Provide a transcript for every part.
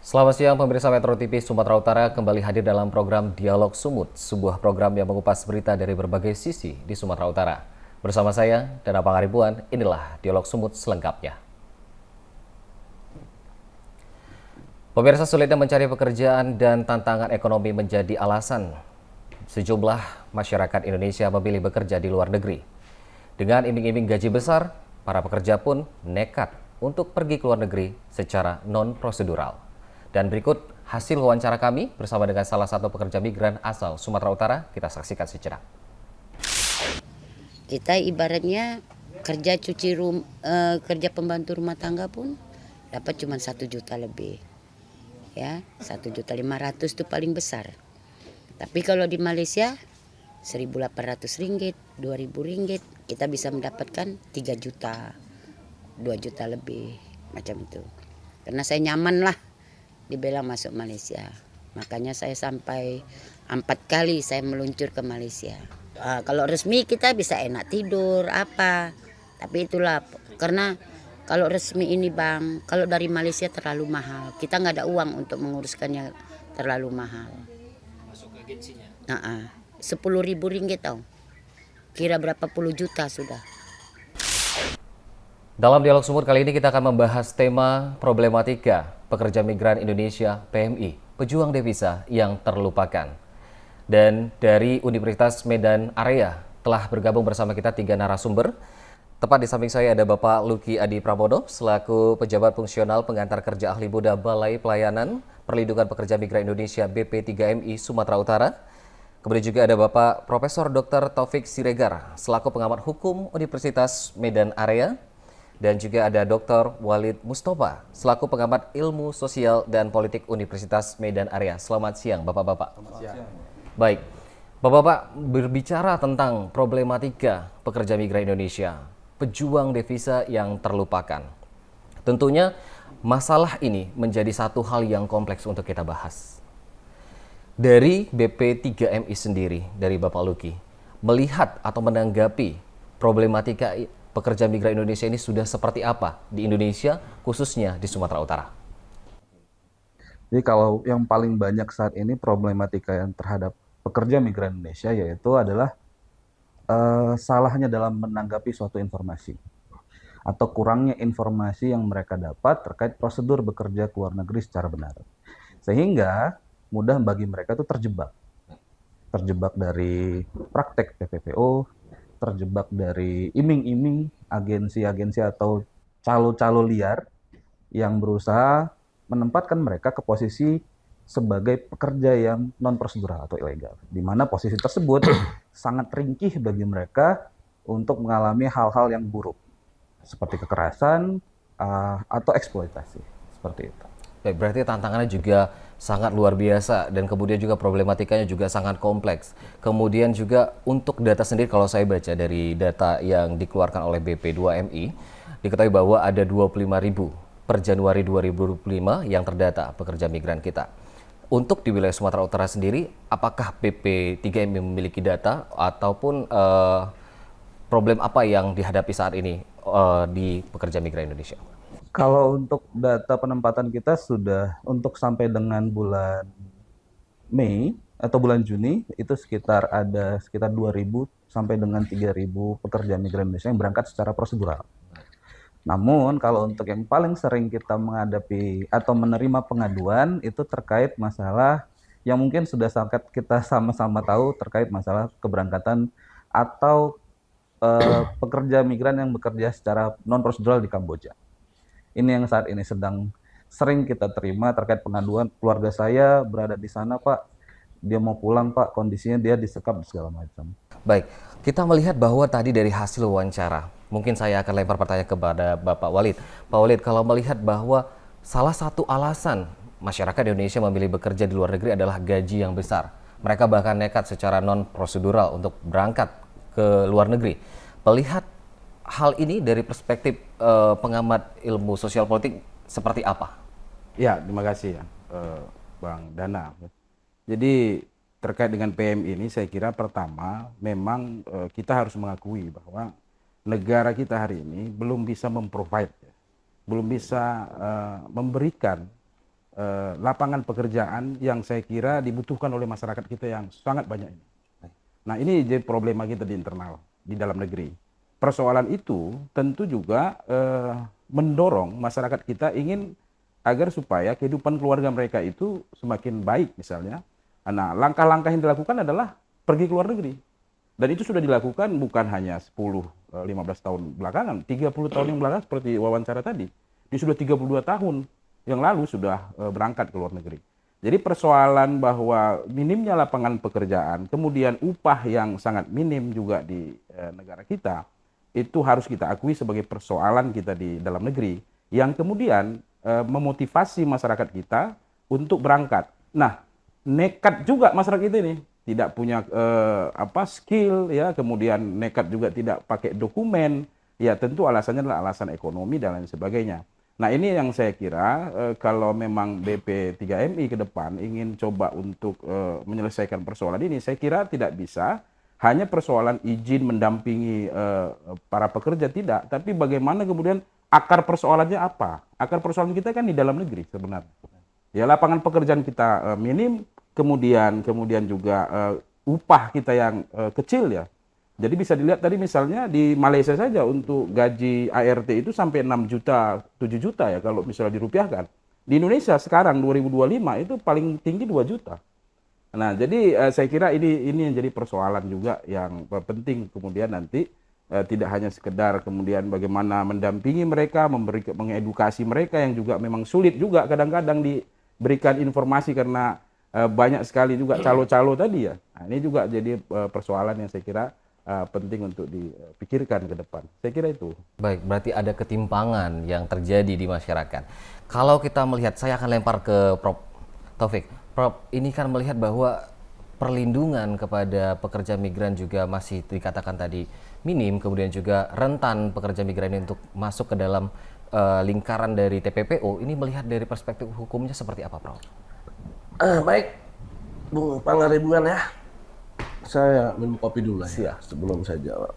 Selamat siang pemirsa Metro TV Sumatera Utara kembali hadir dalam program Dialog Sumut, sebuah program yang mengupas berita dari berbagai sisi di Sumatera Utara. Bersama saya, Dana Pangaribuan, inilah Dialog Sumut selengkapnya. Pemirsa, sulitnya mencari pekerjaan dan tantangan ekonomi menjadi alasan sejumlah masyarakat Indonesia memilih bekerja di luar negeri. Dengan iming-iming gaji besar, para pekerja pun nekat untuk pergi ke luar negeri secara non-prosedural. Dan berikut hasil wawancara kami bersama dengan salah satu pekerja migran asal Sumatera Utara. Kita saksikan sejenak. Kita ibaratnya kerja pembantu rumah tangga pun dapat cuma 1 juta lebih, ya 1.500.000 itu paling besar. Tapi kalau di Malaysia 1.800 ringgit, 2.000 ringgit kita bisa mendapatkan 3 juta, 2 juta lebih macam itu. Karena saya nyaman lah dibela masuk Malaysia. Makanya saya sampai 4 kali saya meluncur ke Malaysia. Kalau resmi kita bisa enak tidur apa. Tapi itulah karena kalau resmi ini bang, kalau dari Malaysia terlalu mahal. Kita nggak ada uang untuk menguruskannya, terlalu mahal. Masuk ke agensinya? 10.000 ringgit tau. Kira berapa puluh juta sudah. Dalam Dialog Sumut kali ini kita akan membahas tema problematika pekerja migran Indonesia PMI, pejuang devisa yang terlupakan. Dan dari Universitas Medan Area telah bergabung bersama kita 3 narasumber. Tepat di samping saya ada Bapak Luki Adi Pramono selaku pejabat fungsional pengantar kerja ahli muda Balai Pelayanan Perlindungan Pekerja Migran Indonesia BP3MI Sumatera Utara. Kemudian juga ada Bapak Profesor Dr. Taufik Siregar selaku pengamat hukum Universitas Medan Area. Dan juga ada Dr. Walid Mustafa selaku pengamat ilmu sosial dan politik Universitas Medan Area. Selamat siang Bapak-Bapak. Selamat siang. Baik, Bapak-Bapak berbicara tentang problematika pekerja migran Indonesia, pejuang devisa yang terlupakan. Tentunya masalah ini menjadi satu hal yang kompleks untuk kita bahas. Dari BP3MI sendiri, dari Bapak Luki, melihat atau menanggapi problematika pekerja migran Indonesia ini sudah seperti apa di Indonesia, khususnya di Sumatera Utara? Jadi kalau yang paling banyak saat ini problematika yang terhadap pekerja migran Indonesia yaitu adalah salahnya dalam menanggapi suatu informasi atau kurangnya informasi yang mereka dapat terkait prosedur bekerja ke luar negeri secara benar. Sehingga mudah bagi mereka itu terjebak dari praktek TPPO, terjebak dari iming-iming agensi-agensi atau calo-calo liar yang berusaha menempatkan mereka ke posisi sebagai pekerja yang non-prosedural atau ilegal, di mana posisi tersebut sangat ringkih bagi mereka untuk mengalami hal-hal yang buruk, seperti kekerasan atau eksploitasi, seperti itu. Baik, berarti tantangannya juga sangat luar biasa dan kemudian juga problematikanya juga sangat kompleks. Kemudian juga untuk data sendiri kalau saya baca dari data yang dikeluarkan oleh BP2MI, diketahui bahwa ada 25.000 per Januari 2025 yang terdata pekerja migran kita. Untuk di wilayah Sumatera Utara sendiri, apakah BP3MI memiliki data ataupun problem apa yang dihadapi saat ini di pekerja migran Indonesia? Kalau untuk data penempatan kita sudah untuk sampai dengan bulan Mei atau bulan Juni itu ada sekitar 2.000 sampai dengan 3.000 pekerja migran Indonesia yang berangkat secara prosedural. Namun kalau untuk yang paling sering kita menghadapi atau menerima pengaduan itu terkait masalah yang mungkin sudah sangat kita sama-sama tahu terkait masalah keberangkatan atau pekerja migran yang bekerja secara non prosedural di Kamboja. Ini yang saat ini sedang sering kita terima terkait pengaduan keluarga saya berada di sana Pak, dia mau pulang Pak, kondisinya dia disekap segala macam. Baik, kita melihat bahwa tadi dari hasil wawancara, mungkin saya akan lempar pertanyaan kepada Bapak Walid. Pak Walid, kalau melihat bahwa salah satu alasan masyarakat Indonesia memilih bekerja di luar negeri adalah gaji yang besar. Mereka bahkan nekat secara non-prosedural untuk berangkat ke luar negeri. Melihat hal ini dari perspektif pengamat ilmu sosial politik seperti apa? Ya, terima kasih ya, Bang Dana. Jadi terkait dengan PM ini, saya kira pertama memang kita harus mengakui bahwa negara kita hari ini belum bisa memprovide, belum bisa memberikan lapangan pekerjaan yang saya kira dibutuhkan oleh masyarakat kita yang sangat banyak ini. Nah, ini jadi problema kita di internal, di dalam negeri. Persoalan itu tentu juga mendorong masyarakat kita ingin agar supaya kehidupan keluarga mereka itu semakin baik misalnya. Nah, langkah-langkah yang dilakukan adalah pergi ke luar negeri. Dan itu sudah dilakukan bukan hanya 10-15 tahun belakangan, 30 tahun yang belakangan seperti wawancara tadi. Dia sudah 32 tahun yang lalu sudah berangkat ke luar negeri. Jadi persoalan bahwa minimnya lapangan pekerjaan, kemudian upah yang sangat minim juga di negara kita, itu harus kita akui sebagai persoalan kita di dalam negeri, yang kemudian memotivasi masyarakat kita untuk berangkat. Nah, nekat juga masyarakat ini tidak punya skill ya, kemudian nekat juga tidak pakai dokumen, ya tentu alasannya adalah alasan ekonomi dan lain sebagainya. Nah, ini yang saya kira kalau memang BP3MI ke depan ingin coba untuk menyelesaikan persoalan ini, saya kira tidak bisa hanya persoalan izin mendampingi para pekerja, tidak, tapi bagaimana kemudian akar persoalannya apa? Akar persoalan kita kan di dalam negeri sebenarnya. Ya, lapangan pekerjaan kita minim, kemudian juga upah kita yang kecil ya. Jadi bisa dilihat tadi misalnya di Malaysia saja untuk gaji ART itu sampai 6 juta, 7 juta ya kalau misalnya dirupiahkan. Di Indonesia sekarang 2025 itu paling tinggi 2 juta. Nah, jadi saya kira ini yang jadi persoalan juga yang penting kemudian nanti tidak hanya sekedar kemudian bagaimana mendampingi mereka, mengedukasi mereka yang juga memang sulit juga kadang-kadang diberikan informasi karena banyak sekali juga calo-calo tadi ya. Nah, ini juga jadi persoalan yang saya kira penting untuk dipikirkan ke depan. Saya kira itu. Baik, berarti ada ketimpangan yang terjadi di masyarakat. Kalau kita melihat, saya akan lempar ke Prof. Taufik. Prof, ini kan melihat bahwa perlindungan kepada pekerja migran juga masih dikatakan tadi minim, kemudian juga rentan pekerja migran ini untuk masuk ke dalam lingkaran dari TPPO. Ini melihat dari perspektif hukumnya seperti apa, Prof? Baik, Bung Pangaribuan ya. Saya minum kopi dulu lah ya sebelum saya jawab.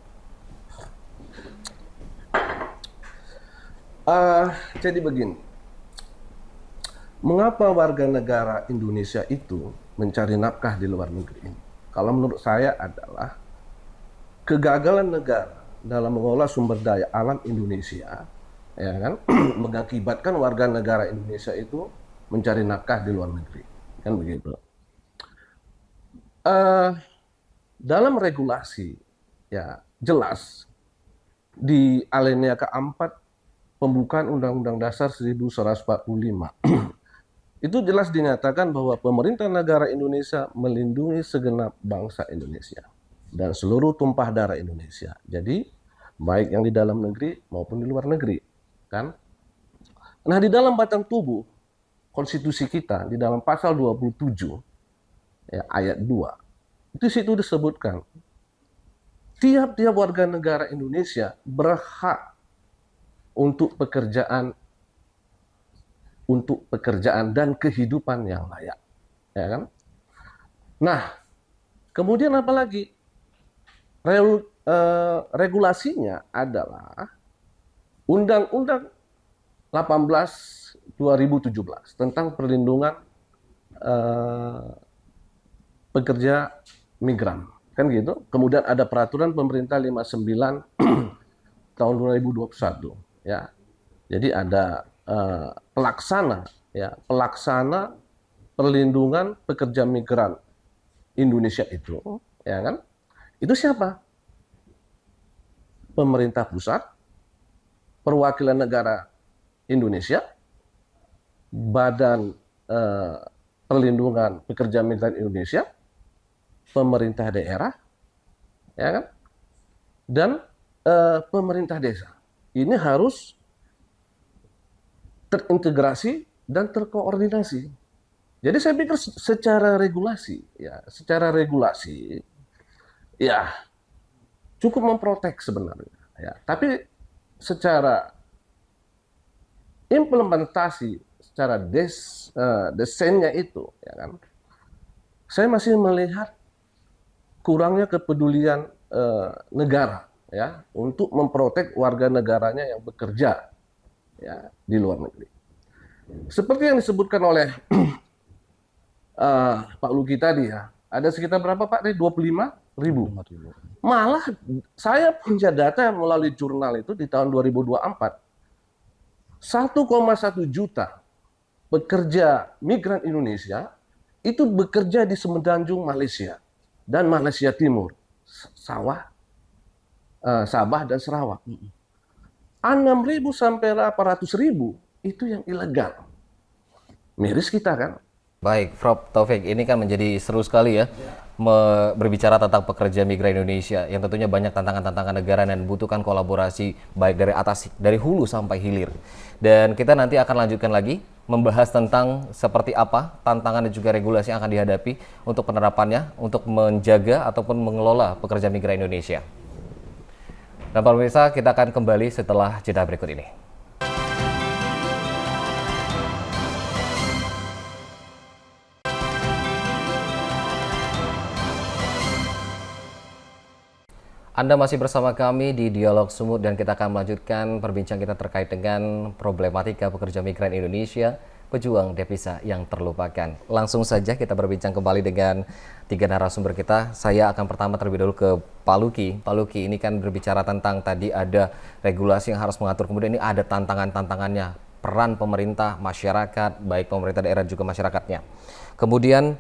Jadi begini, mengapa warga negara Indonesia itu mencari nafkah di luar negeri? Kalau menurut saya adalah kegagalan negara dalam mengelola sumber daya alam Indonesia, ya kan, mengakibatkan warga negara Indonesia itu mencari nafkah di luar negeri, kan begitu. Dalam regulasi ya jelas di alinea keempat pembukaan Undang-Undang Dasar 1945 itu jelas dinyatakan bahwa pemerintah negara Indonesia melindungi segenap bangsa Indonesia dan seluruh tumpah darah Indonesia. Jadi baik yang di dalam negeri maupun di luar negeri, kan? Nah, di dalam batang tubuh konstitusi kita di dalam pasal 27 ya, ayat 2 itu situ disebutkan tiap-tiap warga negara Indonesia berhak untuk pekerjaan dan kehidupan yang layak, ya kan? Nah, kemudian apa lagi? Regulasinya adalah Undang-Undang 18 2017 tentang perlindungan pekerja migran, kan gitu. Kemudian ada peraturan pemerintah 59 tahun 2021 ya. Jadi ada pelaksana perlindungan pekerja migran Indonesia itu, ya kan? Itu siapa? Pemerintah pusat, perwakilan negara Indonesia, Badan Perlindungan Pekerja Migran Indonesia, pemerintah daerah, ya kan, dan pemerintah desa. Ini harus terintegrasi dan terkoordinasi. Jadi saya pikir secara regulasi, ya cukup memprotek sebenarnya. Ya. Tapi secara implementasi, secara desainnya itu, ya kan, saya masih melihat kurangnya kepedulian negara ya untuk memprotek warga negaranya yang bekerja ya di luar negeri. Seperti yang disebutkan oleh Pak Luki tadi ya, ada sekitar berapa Pak? 25.000. Malah saya punya data melalui jurnal itu di tahun 2024, 1,1 juta pekerja migran Indonesia itu bekerja di Semenanjung Malaysia dan Malaysia Timur, Sabah dan Sarawak. 6.000 sampai 800.000 itu yang ilegal. Miris kita kan. Baik, Prof. Taufik, ini kan menjadi seru sekali ya, berbicara tentang pekerja migran Indonesia yang tentunya banyak tantangan-tantangan negara dan membutuhkan kolaborasi baik dari atas, dari hulu sampai hilir. Dan kita nanti akan lanjutkan lagi membahas tentang seperti apa tantangan dan juga regulasi yang akan dihadapi untuk penerapannya, untuk menjaga ataupun mengelola pekerja migran Indonesia. Dan para pemirsa, kita akan kembali setelah jeda berikut ini. Anda masih bersama kami di Dialog Sumut dan kita akan melanjutkan perbincangan kita terkait dengan problematika pekerja migran Indonesia, pejuang devisa yang terlupakan. Langsung saja kita berbincang kembali dengan tiga narasumber kita. Saya akan pertama terlebih dahulu ke Pak Luki. Pak Luki, ini kan berbicara tentang tadi ada regulasi yang harus mengatur, kemudian ini ada tantangan-tantangannya, peran pemerintah, masyarakat, baik pemerintah daerah juga masyarakatnya. Kemudian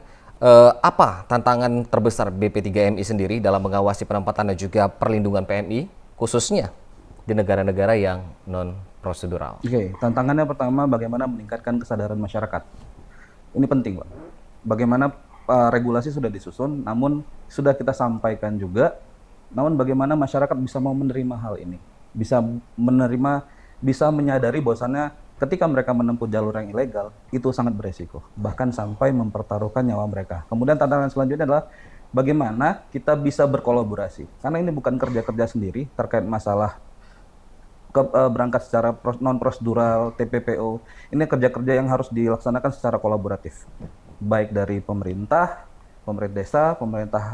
apa tantangan terbesar BP3MI sendiri dalam mengawasi penempatan dan juga perlindungan PMI, khususnya di negara-negara yang non-prosedural? Oke, tantangannya pertama bagaimana meningkatkan kesadaran masyarakat. Ini penting, Pak. Bagaimana regulasi sudah disusun, namun sudah kita sampaikan juga, namun bagaimana masyarakat bisa mau menerima hal ini, bisa menerima, bisa menyadari bahwasannya ketika mereka menempuh jalur yang ilegal, itu sangat beresiko, bahkan sampai mempertaruhkan nyawa mereka. Kemudian tantangan selanjutnya adalah bagaimana kita bisa berkolaborasi, karena ini bukan kerja-kerja sendiri terkait masalah berangkat secara non-prosedural, TPPO. Ini kerja-kerja yang harus dilaksanakan secara kolaboratif, baik dari pemerintah desa, pemerintah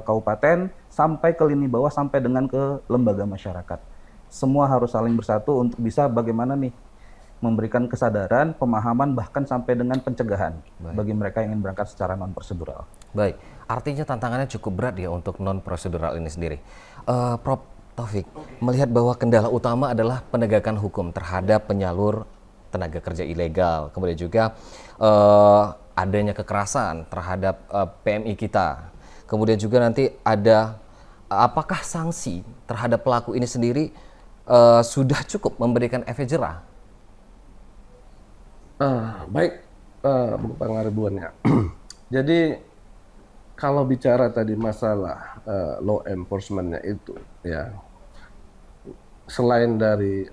kabupaten, sampai ke lini bawah, sampai dengan ke lembaga masyarakat. Semua harus saling bersatu untuk bisa bagaimana nih memberikan kesadaran, pemahaman, bahkan sampai dengan pencegahan bagi mereka yang ingin berangkat secara non-prosedural. Baik, artinya tantangannya cukup berat ya untuk non-prosedural ini sendiri. Prof. Taufik, melihat bahwa kendala utama adalah penegakan hukum terhadap penyalur tenaga kerja ilegal, kemudian juga adanya kekerasan terhadap PMI kita. Kemudian juga nanti ada apakah sanksi terhadap pelaku ini sendiri sudah cukup memberikan efek jerah? Baik, Bang Aribuan ya. Jadi kalau bicara tadi masalah law enforcement-nya itu, ya, selain dari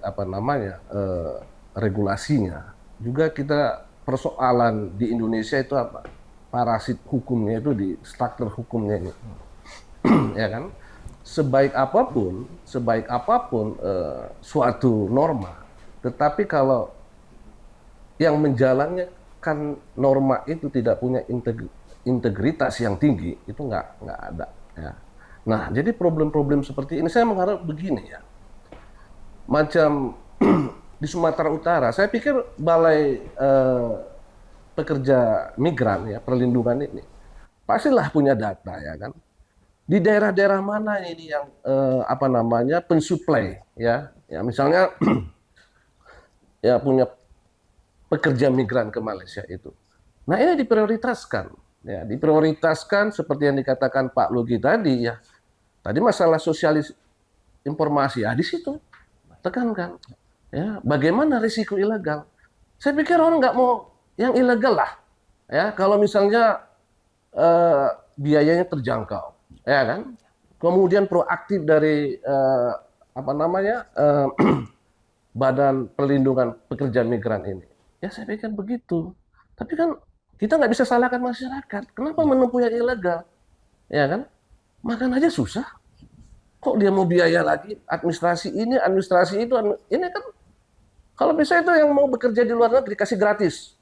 regulasinya, juga kita persoalan di Indonesia itu apa? Parasit hukumnya itu di struktur hukumnya ini, ya kan? Sebaik apapun suatu norma, tetapi kalau yang menjalannya kan norma itu tidak punya integritas yang tinggi, itu nggak ada. Ya. Nah, jadi problem-problem seperti ini saya mengharap begini ya, macam di Sumatera Utara, saya pikir Balai Pekerja Migran ya perlindungan ini pastilah punya data ya kan. Di daerah-daerah mana ini yang pensuplai ya, misalnya ya punya pekerja migran ke Malaysia itu. Nah, ini diprioritaskan. Ya, diprioritaskan seperti yang dikatakan Pak Lugi tadi ya. Tadi masalah sosialis informasi, ya di situ tekankan. Ya, bagaimana risiko ilegal? Saya pikir orang nggak mau yang ilegal lah. Ya, kalau misalnya biayanya terjangkau, ya kan? Kemudian proaktif dari Badan Perlindungan Pekerja Migran ini. Ya saya pikir begitu. Tapi kan kita nggak bisa salahkan masyarakat. Kenapa menempuh yang ilegal? Ya kan? Makan aja susah. Kok dia mau biaya lagi? Administrasi ini, administrasi itu. Ini kan kalau bisa itu yang mau bekerja di luar negeri dikasih gratis.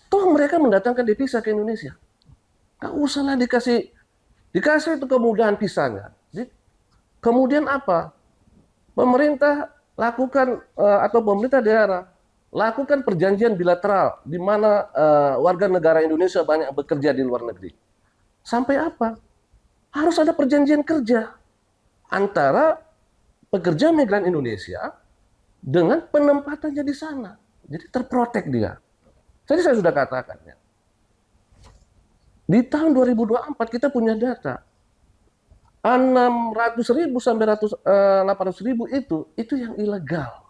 Toh mereka mendatangkan devisa ke Indonesia. Nggak usah lah dikasih itu kemudahan visanya. Kemudian apa? Pemerintah lakukan atau pemerintah daerah Lakukan perjanjian bilateral di mana warga negara Indonesia banyak bekerja di luar negeri. Sampai apa? Harus ada perjanjian kerja antara pekerja migran Indonesia dengan penempatannya di sana. Jadi terprotek dia. Tadi saya sudah katakan ya. Di tahun 2024 kita punya data 600.000 sampai 800.000 itu yang ilegal.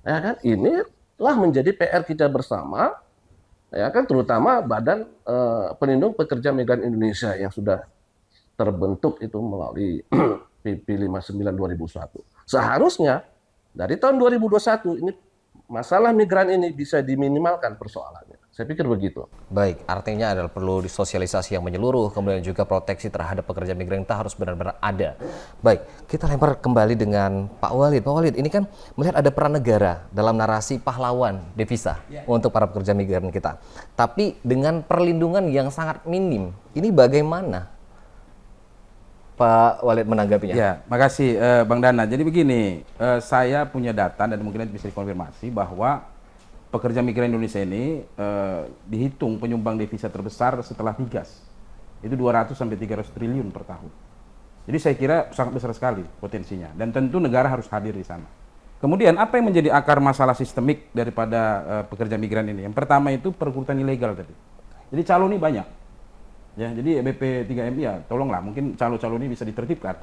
Ya kan? Inilah menjadi PR kita bersama, ya kan, terutama Badan Pelindung Pekerja Migran Indonesia yang sudah terbentuk itu melalui PP 59 2001. Seharusnya dari tahun 2021 ini masalah migran ini bisa diminimalkan persoalannya. Saya pikir begitu. Baik, artinya adalah perlu disosialisasi yang menyeluruh, kemudian juga proteksi terhadap pekerja migran kita harus benar-benar ada. Baik, kita lempar kembali dengan Pak Walid. Pak Walid, ini kan melihat ada peran negara dalam narasi pahlawan devisa untuk para pekerja migran kita. Tapi dengan perlindungan yang sangat minim, ini bagaimana Pak Walid menanggapinya? Ya, makasih Bang Dana. Jadi begini, saya punya data dan mungkin bisa dikonfirmasi bahwa pekerja migran Indonesia ini dihitung penyumbang devisa terbesar setelah migas. Itu 200 sampai 300 triliun per tahun. Jadi saya kira sangat besar sekali potensinya dan tentu negara harus hadir di sana. Kemudian apa yang menjadi akar masalah sistemik daripada pekerja migran ini? Yang pertama itu perekrutan ilegal tadi. Jadi calon ini banyak. Ya, jadi BP3MI ya tolonglah mungkin calon-calon ini bisa ditertibkan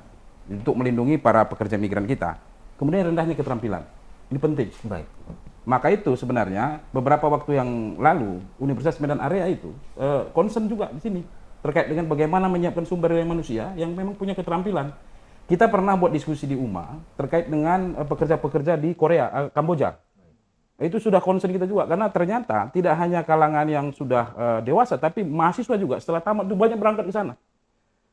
untuk melindungi para pekerja migran kita. Kemudian rendahnya keterampilan. Ini penting. Baik. Maka itu sebenarnya beberapa waktu yang lalu Universitas Medan Area itu concern juga di sini terkait dengan bagaimana menyiapkan sumber daya manusia yang memang punya keterampilan. Kita pernah buat diskusi di UMA terkait dengan pekerja-pekerja di Korea, Kamboja. Itu sudah concern kita juga karena ternyata tidak hanya kalangan yang sudah dewasa tapi mahasiswa juga setelah tamat itu banyak berangkat ke sana.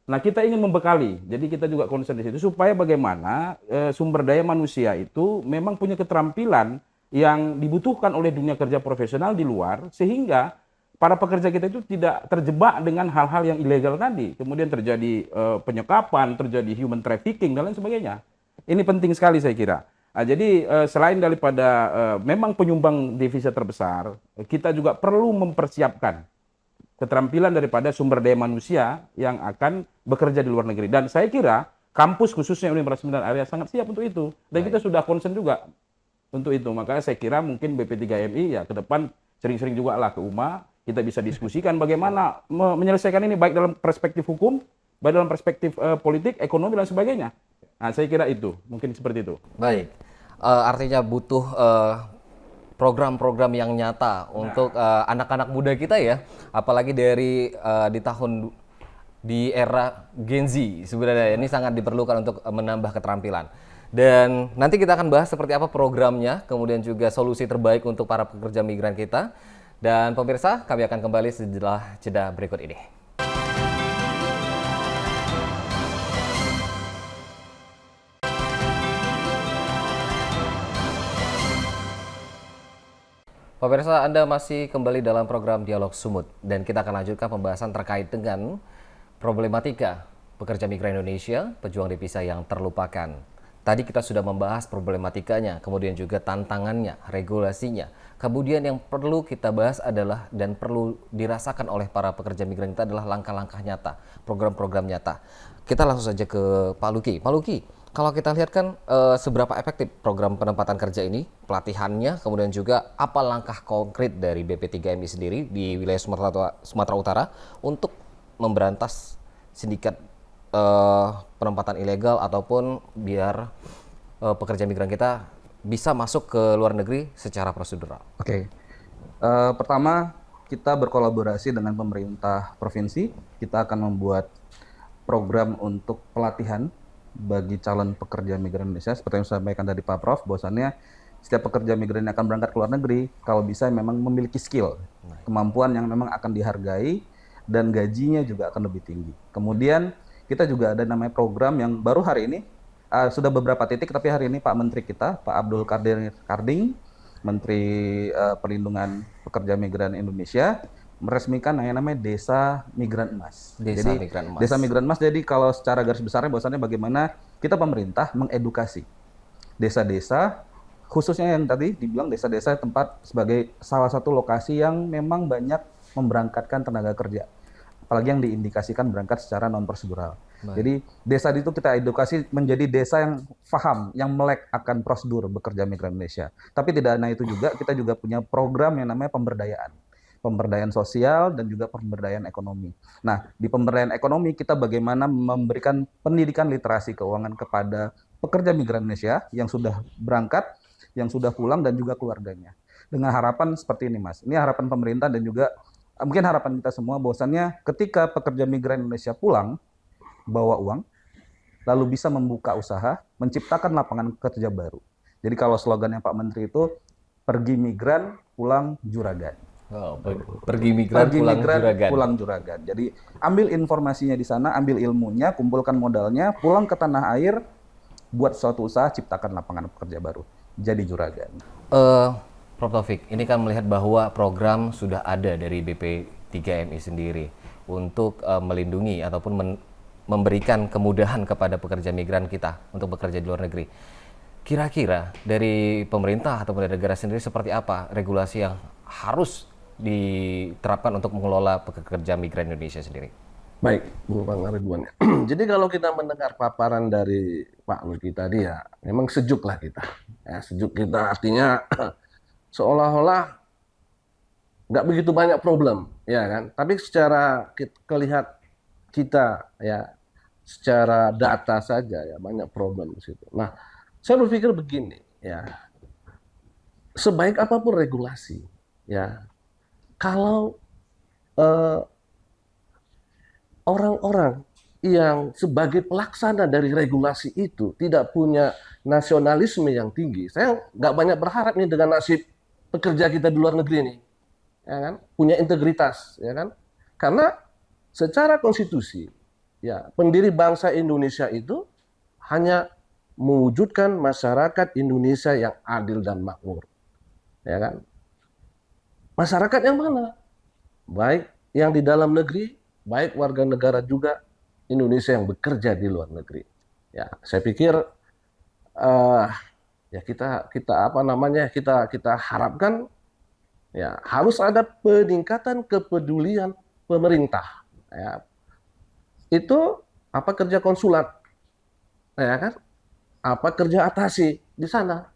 Nah, kita ingin membekali. Jadi kita juga concern di situ supaya bagaimana sumber daya manusia itu memang punya keterampilan yang dibutuhkan oleh dunia kerja profesional di luar sehingga para pekerja kita itu tidak terjebak dengan hal-hal yang ilegal tadi. Kemudian terjadi penyekapan, terjadi human trafficking dan lain sebagainya. Ini penting sekali saya kira. Nah, jadi selain daripada memang penyumbang devisa terbesar, kita juga perlu mempersiapkan keterampilan daripada sumber daya manusia yang akan bekerja di luar negeri. Dan saya kira kampus khususnya Universitas Medan Area sangat siap untuk itu. Dan kita sudah concern juga untuk itu. Makanya saya kira mungkin BP3MI ya ke depan sering-sering juga lah ke UMA, kita bisa diskusikan bagaimana menyelesaikan ini baik dalam perspektif hukum, baik dalam perspektif politik, ekonomi dan sebagainya. Nah, saya kira itu, mungkin seperti itu. Baik, artinya butuh program-program yang nyata untuk anak-anak muda kita ya, apalagi di era Gen Z sebenarnya ini sangat diperlukan untuk menambah keterampilan. Dan nanti kita akan bahas seperti apa programnya, kemudian juga solusi terbaik untuk para pekerja migran kita. Dan pemirsa, kami akan kembali setelah jeda berikut ini. Pemirsa, Anda masih kembali dalam program Dialog Sumut dan kita akan lanjutkan pembahasan terkait dengan problematika pekerja migran Indonesia, pejuang devisa yang terlupakan. Tadi kita sudah membahas problematikanya, kemudian juga tantangannya, regulasinya. Kemudian yang perlu kita bahas adalah dan perlu dirasakan oleh para pekerja migran kita adalah langkah-langkah nyata, program-program nyata. Kita langsung saja ke Pak Luki. Pak Luki, kalau kita lihat kan seberapa efektif program penempatan kerja ini, pelatihannya, kemudian juga apa langkah konkret dari BP3MI sendiri di wilayah Sumatera Utara untuk memberantas sindikat penempatan ilegal ataupun biar pekerja migran kita bisa masuk ke luar negeri secara prosedural. Oke. Pertama, kita berkolaborasi dengan pemerintah provinsi. Kita akan membuat program untuk pelatihan bagi calon pekerja migran Indonesia. Seperti yang disampaikan tadi Pak Prof, bahwasannya setiap pekerja migran yang akan berangkat ke luar negeri, kalau bisa memang memiliki skill, kemampuan yang memang akan dihargai, dan gajinya juga akan lebih tinggi. Kemudian kita juga ada namanya program yang baru hari ini, sudah beberapa titik, tapi hari ini Pak Menteri kita, Pak Abdul Qadir Karding, Menteri Perlindungan Pekerja Migran Indonesia, meresmikan yang namanya Desa Migran Emas. Desa Migran Emas, jadi kalau secara garis besarnya bahwasannya bagaimana kita pemerintah mengedukasi desa-desa khususnya yang tadi dibilang desa-desa tempat sebagai salah satu lokasi yang memang banyak memberangkatkan tenaga kerja, apalagi yang diindikasikan berangkat secara non prosedural. Jadi desa itu kita edukasi menjadi desa yang paham, yang melek akan prosedur bekerja migran Indonesia. Tapi tidak hanya itu juga, kita juga punya program yang namanya pemberdayaan sosial dan juga pemberdayaan ekonomi. Nah, di pemberdayaan ekonomi kita bagaimana memberikan pendidikan literasi keuangan kepada pekerja migran Indonesia yang sudah berangkat, yang sudah pulang dan juga keluarganya. Dengan harapan seperti ini, Mas. Ini harapan pemerintah dan juga mungkin harapan kita semua bahwasannya ketika pekerja migran Indonesia pulang bawa uang lalu bisa membuka usaha, menciptakan lapangan kerja baru. Jadi kalau slogannya Pak Menteri itu pergi migran, pulang juragan. Oh, pergi migran, juragan. Pulang juragan. Jadi ambil informasinya di sana, ambil ilmunya, kumpulkan modalnya, pulang ke tanah air, buat suatu usaha, ciptakan lapangan pekerja baru. Jadi juragan. Prof Taufik, ini kan melihat bahwa program sudah ada dari BP3MI sendiri untuk melindungi ataupun memberikan kemudahan kepada pekerja migran kita untuk bekerja di luar negeri. Kira-kira dari pemerintah ataupun dari negara sendiri seperti apa regulasi yang harus diterapkan untuk mengelola pekerja migran Indonesia sendiri? Baik, Bang Ridwan. Jadi kalau kita mendengar paparan dari Pak Luki tadi ya, memang sejuk lah kita. Ya, sejuk kita artinya seolah-olah nggak begitu banyak problem, ya kan? Tapi secara kita ya, secara data saja ya banyak problem di situ. Nah, saya berpikir begini, ya, sebaik apapun regulasi, ya, kalau orang-orang yang sebagai pelaksana dari regulasi itu tidak punya nasionalisme yang tinggi, saya nggak banyak berharap nih dengan nasib pekerja kita di luar negeri ini, ya kan? Punya integritas, ya kan? Karena secara konstitusi, ya, pendiri bangsa Indonesia itu hanya mewujudkan masyarakat Indonesia yang adil dan makmur, ya kan? Masyarakat yang mana? Baik yang di dalam negeri, baik warga negara juga Indonesia yang bekerja di luar negeri. Ya, saya pikir ya kita apa namanya kita harapkan ya harus ada peningkatan kepedulian pemerintah. Ya. Itu apa kerja konsulat, ya kan? Apa kerja atasi di sana?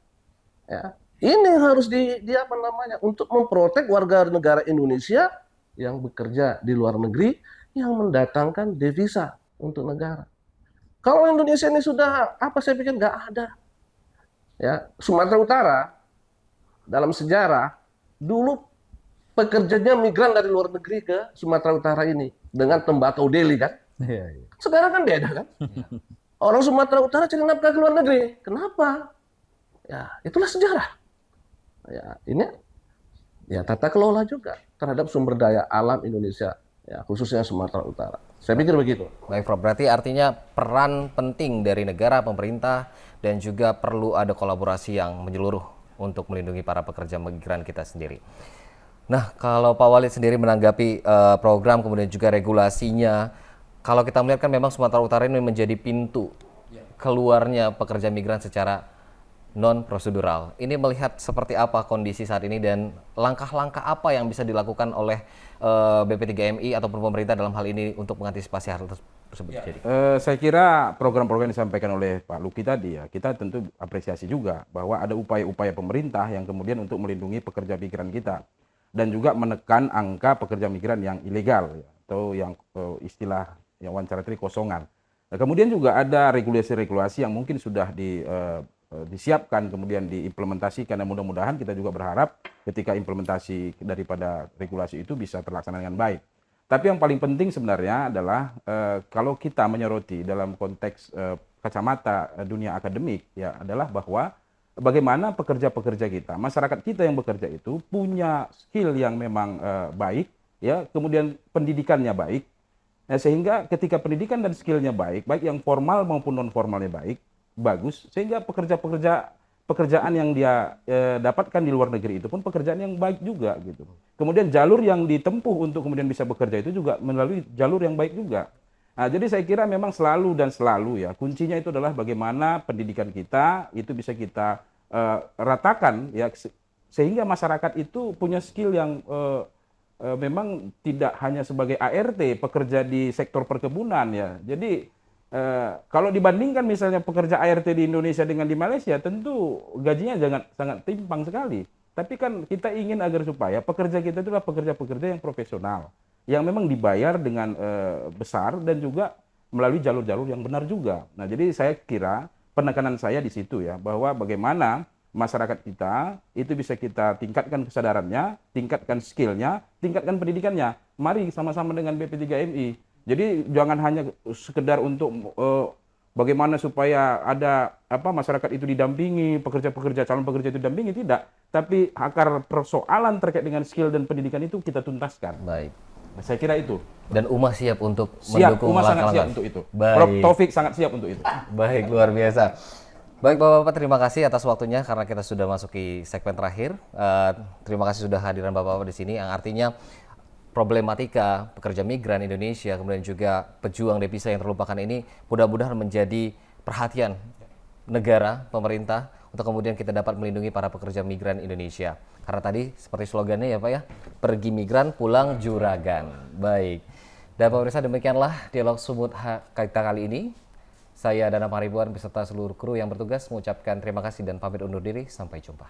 Ya. Ini harus di apa namanya untuk memprotek warga negara Indonesia yang bekerja di luar negeri yang mendatangkan devisa untuk negara. Kalau Indonesia ini sudah apa saya pikir nggak ada. Ya, Sumatera Utara dalam sejarah dulu pekerjanya migran dari luar negeri ke Sumatera Utara ini dengan tembakau Delhi kan. Sekarang kan beda kan. Orang Sumatera Utara cari nafkah ke luar negeri. Kenapa? Ya, itulah sejarah. Ya, ini ya tata kelola juga terhadap sumber daya alam Indonesia, ya khususnya Sumatera Utara. Saya pikir begitu. Baik, Prof. Berarti artinya peran penting dari negara, pemerintah, dan juga perlu ada kolaborasi yang menyeluruh untuk melindungi para pekerja migran kita sendiri. Nah, kalau Pak Walid sendiri menanggapi program kemudian juga regulasinya, kalau kita melihat kan memang Sumatera Utara ini menjadi pintu keluarnya pekerja migran secara non-prosedural. Ini melihat seperti apa kondisi saat ini dan langkah-langkah apa yang bisa dilakukan oleh BP3MI ataupun pemerintah dalam hal ini untuk mengantisipasi hal tersebut. Saya kira program-program yang disampaikan oleh Pak Luki tadi ya, kita tentu apresiasi juga bahwa ada upaya-upaya pemerintah yang kemudian untuk melindungi pekerja migran kita dan juga menekan angka pekerja migran yang ilegal ya, atau yang istilah yang wawancara tadi kosongan. Nah, kemudian juga ada regulasi-regulasi yang mungkin sudah disiapkan kemudian diimplementasikan dan mudah-mudahan kita juga berharap ketika implementasi daripada regulasi itu bisa terlaksana dengan baik. Tapi yang paling penting sebenarnya adalah kalau kita menyoroti dalam konteks kacamata dunia akademik ya adalah bahwa bagaimana pekerja-pekerja kita, masyarakat kita yang bekerja itu punya skill yang memang baik ya, kemudian pendidikannya baik. Nah, sehingga ketika pendidikan dan skillnya baik, baik yang formal maupun non formalnya bagus, sehingga pekerjaan yang dia dapatkan di luar negeri itu pun pekerjaan yang baik juga gitu. Kemudian jalur yang ditempuh untuk kemudian bisa bekerja itu juga melalui jalur yang baik juga. Nah, jadi saya kira memang selalu ya kuncinya itu adalah bagaimana pendidikan kita itu bisa kita ratakan ya sehingga masyarakat itu punya skill yang memang tidak hanya sebagai ART pekerja di sektor perkebunan ya. Jadi kalau dibandingkan misalnya pekerja ART di Indonesia dengan di Malaysia, tentu gajinya sangat timpang sekali. Tapi kan kita ingin agar supaya pekerja kita itu adalah pekerja-pekerja yang profesional, yang memang dibayar dengan besar dan juga melalui jalur-jalur yang benar juga. Nah, jadi saya kira penekanan saya di situ ya, bahwa bagaimana masyarakat kita itu bisa kita tingkatkan kesadarannya, tingkatkan skillnya, tingkatkan pendidikannya. Mari sama-sama dengan BP3MI. Jadi jangan hanya sekedar untuk bagaimana supaya ada masyarakat itu didampingi, pekerja-pekerja calon pekerja itu didampingi, tidak. Tapi akar persoalan terkait dengan skill dan pendidikan itu kita tuntaskan. Baik. Saya kira itu. Dan Umar siap untuk Siap, mendukung Umar sangat langkah-langkah. siap untuk itu. Baik. Prof. Taufik sangat siap untuk itu. Baik, luar biasa. Baik Bapak-Bapak, terima kasih atas waktunya karena kita sudah masuki segmen terakhir. Terima kasih sudah hadiran Bapak-Bapak di sini, yang artinya problematika pekerja migran Indonesia, kemudian juga pejuang devisa yang terlupakan ini mudah-mudahan menjadi perhatian negara, pemerintah, untuk kemudian kita dapat melindungi para pekerja migran Indonesia. Karena tadi seperti slogannya ya Pak ya, pergi migran pulang juragan. Baik. Dan pemirsa, demikianlah dialog Sumut kita kali ini. Saya Dana Pangaribuan beserta seluruh kru yang bertugas mengucapkan terima kasih dan pamit undur diri. Sampai jumpa.